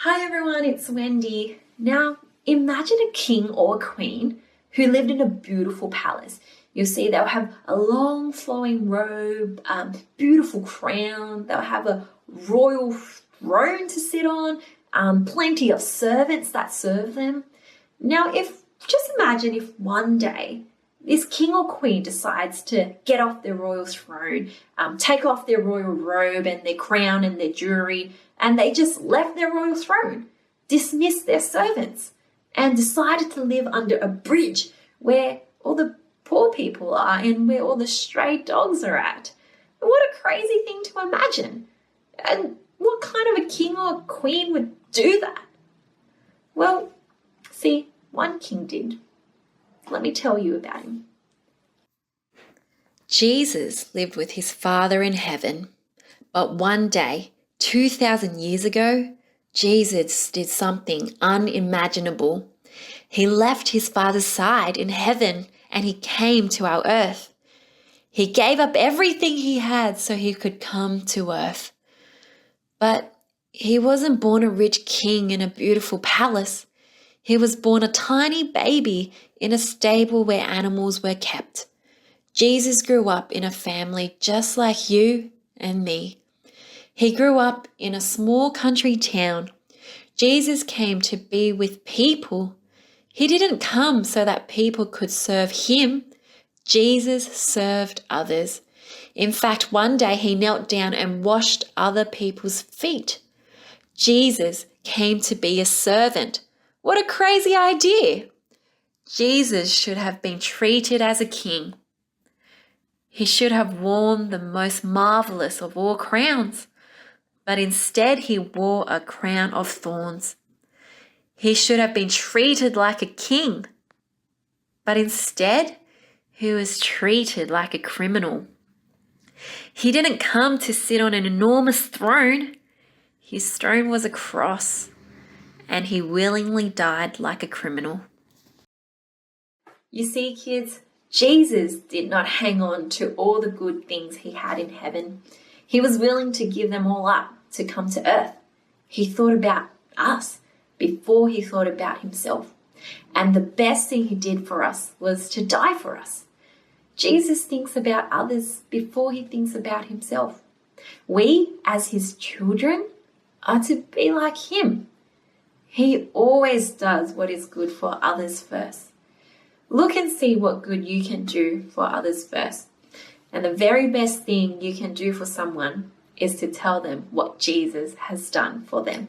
Hi everyone, it's Wendy. Now, imagine a king or a queen who lived in a beautiful palace. You'll see they'll have a long flowing robe, beautiful crown, they'll have a royal throne to sit on, plenty of servants that serve them. Now, just imagine if one day this king or queen decides to get off their royal throne, take off their royal robe and their crown and their jewelry, and they just left their royal throne, dismissed their servants, and decided to live under a bridge where all the poor people are and where all the stray dogs are at. What a crazy thing to imagine. And what kind of a king or queen would do that? Well, see, one king did. Let me tell you about him. Jesus lived with his Father in heaven, but one day, 2,000 years ago, Jesus did something unimaginable. He left his Father's side in heaven and he came to our earth. He gave up everything he had so he could come to earth. But he wasn't born a rich king in a beautiful palace. He was born a tiny baby in a stable where animals were kept. Jesus grew up in a family just like you and me. He grew up in a small country town. Jesus came to be with people. He didn't come so that people could serve him. Jesus served others. In fact, one day he knelt down and washed other people's feet. Jesus came to be a servant. What a crazy idea! Jesus should have been treated as a king. He should have worn the most marvelous of all crowns, but instead he wore a crown of thorns. He should have been treated like a king, but instead he was treated like a criminal. He didn't come to sit on an enormous throne. His throne was a cross, and he willingly died like a criminal. You see, kids, Jesus did not hang on to all the good things he had in heaven. He was willing to give them all up to come to earth. He thought about us before he thought about himself. And the best thing he did for us was to die for us. Jesus thinks about others before he thinks about himself. We, as his children, are to be like him. He always does what is good for others first. Look and see what good you can do for others first. And the very best thing you can do for someone is to tell them what Jesus has done for them.